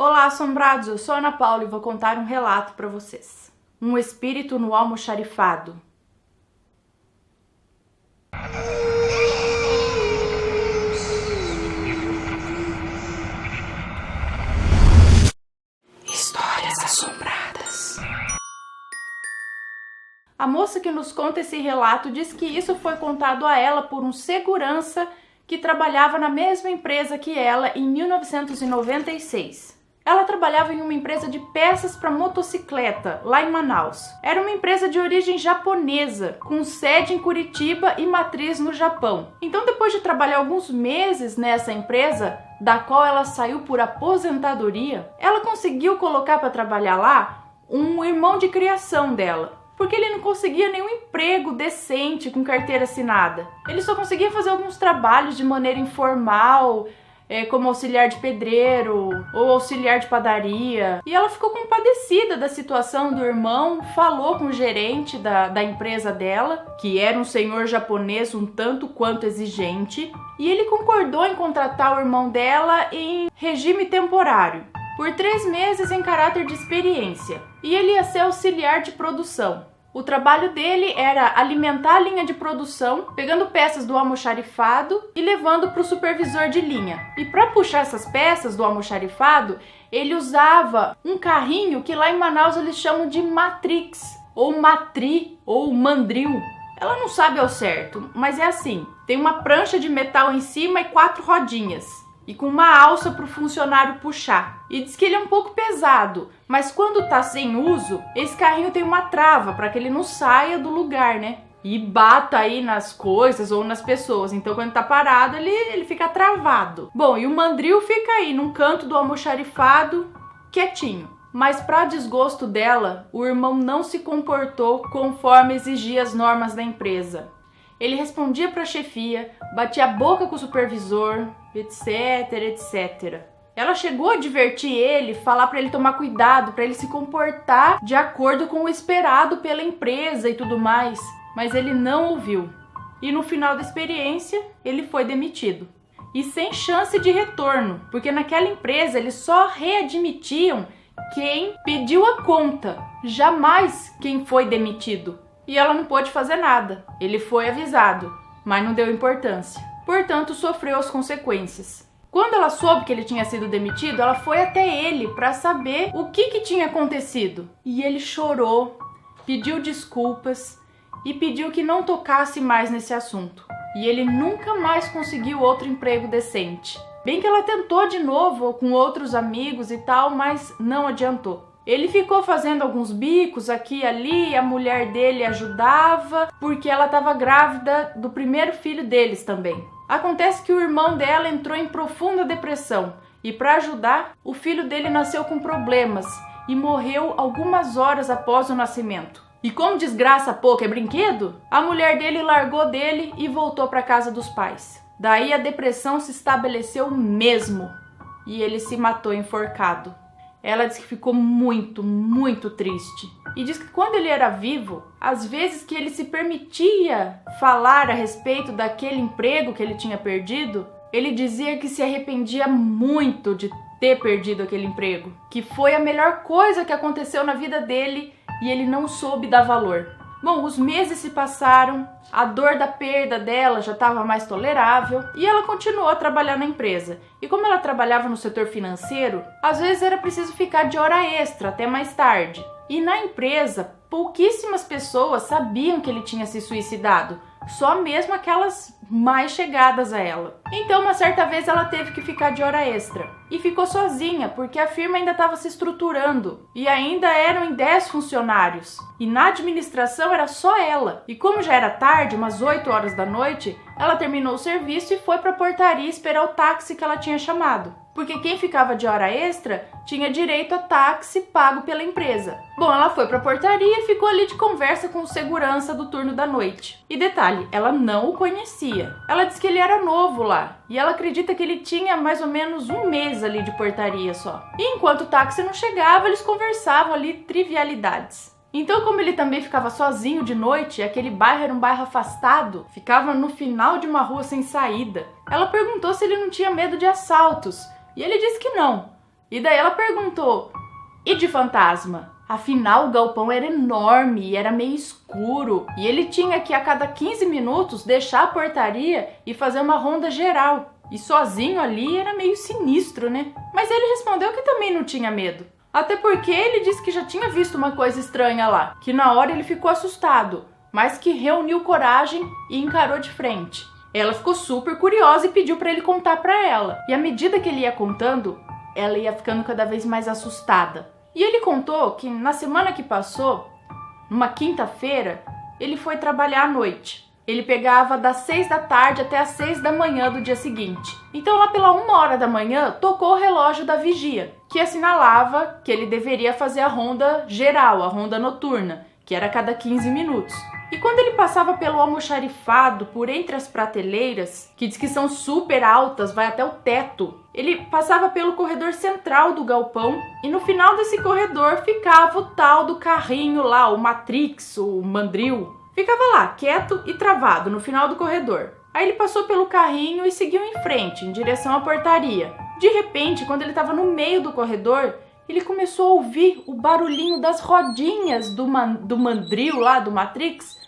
Olá, assombrados! Eu sou Ana Paula e vou contar um relato para vocês. Um espírito no almoxarifado. Histórias assombradas. A moça que nos conta esse relato diz que isso foi contado a ela por um segurança que trabalhava na mesma empresa que ela em 1996. Ela trabalhava em uma empresa de peças para motocicleta, lá em Manaus. Era uma empresa de origem japonesa, com sede em Curitiba e matriz no Japão. Então, depois de trabalhar alguns meses nessa empresa, da qual ela saiu por aposentadoria, ela conseguiu colocar para trabalhar lá um irmão de criação dela, porque ele não conseguia nenhum emprego decente com carteira assinada. Ele só conseguia fazer alguns trabalhos de maneira informal, como auxiliar de pedreiro ou auxiliar de padaria. E ela ficou compadecida da situação do irmão, falou com o gerente da empresa dela, que era um senhor japonês um tanto quanto exigente, e ele concordou em contratar o irmão dela em regime temporário, por 3 meses em caráter de experiência, e ele ia ser auxiliar de produção. O trabalho dele era alimentar a linha de produção, pegando peças do almoxarifado e levando para o supervisor de linha. E para puxar essas peças do almoxarifado, ele usava um carrinho que lá em Manaus eles chamam de matrix, ou matri, ou mandril. Ela não sabe ao certo, mas é assim. Tem uma prancha de metal em cima e 4 rodinhas. E com uma alça para o funcionário puxar. E diz que ele é um pouco pesado, mas quando tá sem uso, esse carrinho tem uma trava para que ele não saia do lugar, né? E bata aí nas coisas ou nas pessoas. Então quando tá parado, ele fica travado. Bom, e o mandril fica aí num canto do almoxarifado, quietinho. Mas para desgosto dela, o irmão não se comportou conforme exigia as normas da empresa. Ele respondia para a chefia, batia a boca com o supervisor, etc, etc. Ela chegou a advertir ele, falar para ele tomar cuidado, para ele se comportar de acordo com o esperado pela empresa e tudo mais, mas ele não ouviu. E no final da experiência, ele foi demitido. E sem chance de retorno, porque naquela empresa eles só readmitiam quem pediu a conta, jamais quem foi demitido. E ela não pôde fazer nada. Ele foi avisado, mas não deu importância. Portanto, sofreu as consequências. Quando ela soube que ele tinha sido demitido, ela foi até ele para saber o que tinha acontecido. E ele chorou, pediu desculpas e pediu que não tocasse mais nesse assunto. E ele nunca mais conseguiu outro emprego decente. Bem que ela tentou de novo com outros amigos e tal, mas não adiantou. Ele ficou fazendo alguns bicos aqui e ali, a mulher dele ajudava, porque ela estava grávida do primeiro filho deles também. Acontece que o irmão dela entrou em profunda depressão e para ajudar, o filho dele nasceu com problemas e morreu algumas horas após o nascimento. E como desgraça pouco é brinquedo, a mulher dele largou dele e voltou para a casa dos pais. Daí a depressão se estabeleceu mesmo e ele se matou enforcado. Ela diz que ficou muito, muito triste. E diz que quando ele era vivo, às vezes que ele se permitia falar a respeito daquele emprego que ele tinha perdido, ele dizia que se arrependia muito de ter perdido aquele emprego, que foi a melhor coisa que aconteceu na vida dele e ele não soube dar valor. Bom, os meses se passaram, a dor da perda dela já estava mais tolerável e ela continuou a trabalhar na empresa. E como ela trabalhava no setor financeiro, às vezes era preciso ficar de hora extra até mais tarde. E na empresa, pouquíssimas pessoas sabiam que ele tinha se suicidado, só mesmo aquelas mais chegadas a ela. Então, uma certa vez ela teve que ficar de hora extra e ficou sozinha, porque a firma ainda estava se estruturando e ainda eram em 10 funcionários. E na administração era só ela. E como já era tarde, umas 8 horas da noite, ela terminou o serviço e foi para a portaria esperar o táxi que ela tinha chamado. Porque quem ficava de hora extra tinha direito a táxi pago pela empresa. Bom, ela foi para a portaria e ficou ali de conversa com o segurança do turno da noite. E detalhe, ela não o conhecia. Ela disse que ele era novo lá e ela acredita que ele tinha mais ou menos 1 mês ali de portaria só. E enquanto o táxi não chegava, eles conversavam ali trivialidades. Então, como ele também ficava sozinho de noite, aquele bairro era um bairro afastado, ficava no final de uma rua sem saída, ela perguntou se ele não tinha medo de assaltos, e ele disse que não, E daí ela perguntou: e de fantasma? Afinal, o galpão era enorme e era meio escuro, e ele tinha que a cada 15 minutos deixar a portaria e fazer uma ronda geral. E sozinho ali era meio sinistro, né? Mas ele respondeu que também não tinha medo. Até porque ele disse que já tinha visto uma coisa estranha lá, que na hora ele ficou assustado, mas que reuniu coragem e encarou de frente. Ela ficou super curiosa e pediu para ele contar para ela. E à medida que ele ia contando, ela ia ficando cada vez mais assustada. E ele contou que na semana que passou, numa quinta-feira, ele foi trabalhar à noite. Ele pegava das 6 da tarde até as 6 da manhã do dia seguinte. Então lá pela 1h da manhã, tocou o relógio da vigia, que assinalava que ele deveria fazer a ronda geral, a ronda noturna, que era a cada 15 minutos. E quando ele passava pelo almoxarifado, por entre as prateleiras, que diz que são super altas, vai até o teto, ele passava pelo corredor central do galpão e no final desse corredor ficava o tal do carrinho lá, o Matrix, o Mandril. Ficava lá, quieto e travado no final do corredor. Aí ele passou pelo carrinho e seguiu em frente, em direção à portaria. De repente, quando ele estava no meio do corredor, ele começou a ouvir o barulhinho das rodinhas do Mandril lá, do Matrix,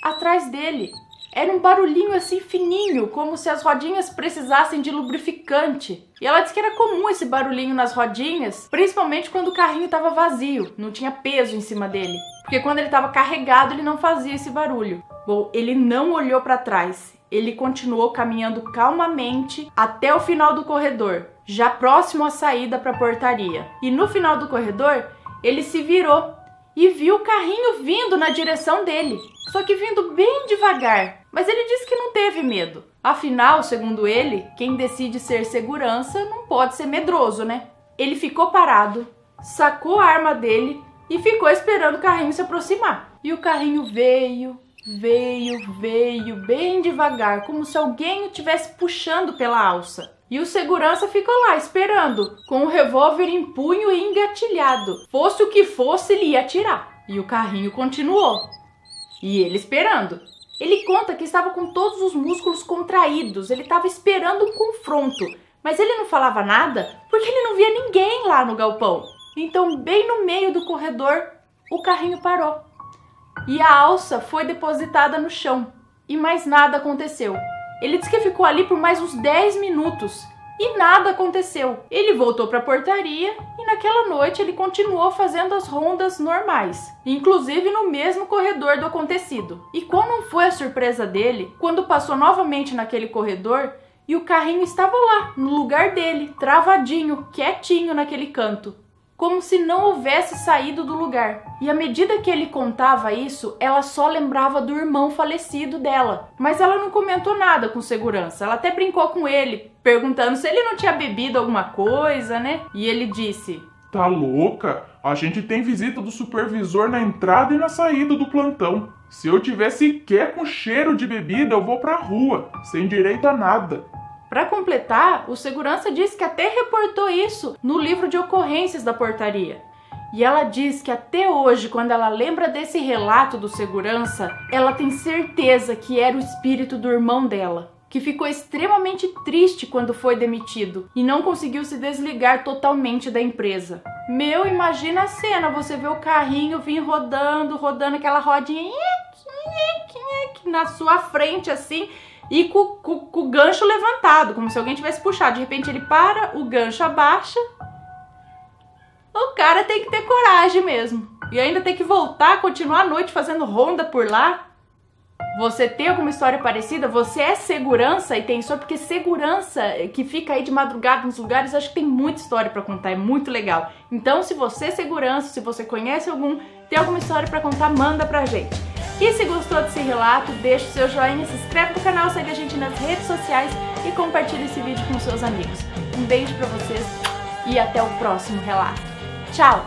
atrás dele. Era um barulhinho assim fininho, como se as rodinhas precisassem de lubrificante. E ela disse que era comum esse barulhinho nas rodinhas, principalmente quando o carrinho estava vazio, não tinha peso em cima dele. Porque quando ele estava carregado, ele não fazia esse barulho. Bom, ele não olhou para trás. Ele continuou caminhando calmamente até o final do corredor, já próximo à saída para a portaria. E no final do corredor, ele se virou e viu o carrinho vindo na direção dele, só que vindo bem devagar. Mas ele disse que não teve medo. Afinal, segundo ele, quem decide ser segurança não pode ser medroso, né? Ele ficou parado, sacou a arma dele e ficou esperando o carrinho se aproximar. E o carrinho veio bem devagar, como se alguém o estivesse puxando pela alça. E o segurança ficou lá esperando, com o revólver em punho e engatilhado. Fosse o que fosse, ele ia atirar. E o carrinho continuou. E ele esperando. Ele conta que estava com todos os músculos contraídos, ele estava esperando um confronto. Mas ele não falava nada porque ele não via ninguém lá no galpão. Então, bem no meio do corredor, o carrinho parou. E a alça foi depositada no chão. E mais nada aconteceu. Ele disse que ficou ali por mais uns 10 minutos. E nada aconteceu. Ele voltou para a portaria e naquela noite ele continuou fazendo as rondas normais. Inclusive no mesmo corredor do acontecido. E qual não foi a surpresa dele quando passou novamente naquele corredor e o carrinho estava lá, no lugar dele, travadinho, quietinho naquele canto. Como se não houvesse saído do lugar. E à medida que ele contava isso, ela só lembrava do irmão falecido dela. Mas ela não comentou nada com segurança. Ela até brincou com ele, perguntando se ele não tinha bebido alguma coisa, né? E ele disse: "Tá louca? A gente tem visita do supervisor na entrada e na saída do plantão. Se eu tiver sequer com cheiro de bebida, eu vou pra rua, sem direito a nada." Para completar, o segurança disse que até reportou isso no livro de ocorrências da portaria. E ela diz que até hoje, quando ela lembra desse relato do segurança, ela tem certeza que era o espírito do irmão dela, que ficou extremamente triste quando foi demitido e não conseguiu se desligar totalmente da empresa. Meu, imagina a cena, você vê o carrinho vir rodando aquela rodinha na sua frente assim, e com o gancho levantado, como se alguém tivesse puxado. De repente ele para, o gancho abaixa. O cara tem que ter coragem mesmo. E ainda tem que voltar, continuar a noite fazendo ronda por lá. Você tem alguma história parecida? Você é segurança e tem história? Porque segurança que fica aí de madrugada nos lugares, acho que tem muita história pra contar, é muito legal. Então, se você é segurança, se você conhece tem alguma história pra contar, manda pra gente. E se gostou desse relato, deixa o seu joinha, se inscreve no canal, segue a gente nas redes sociais e compartilha esse vídeo com seus amigos. Um beijo pra vocês e até o próximo relato. Tchau!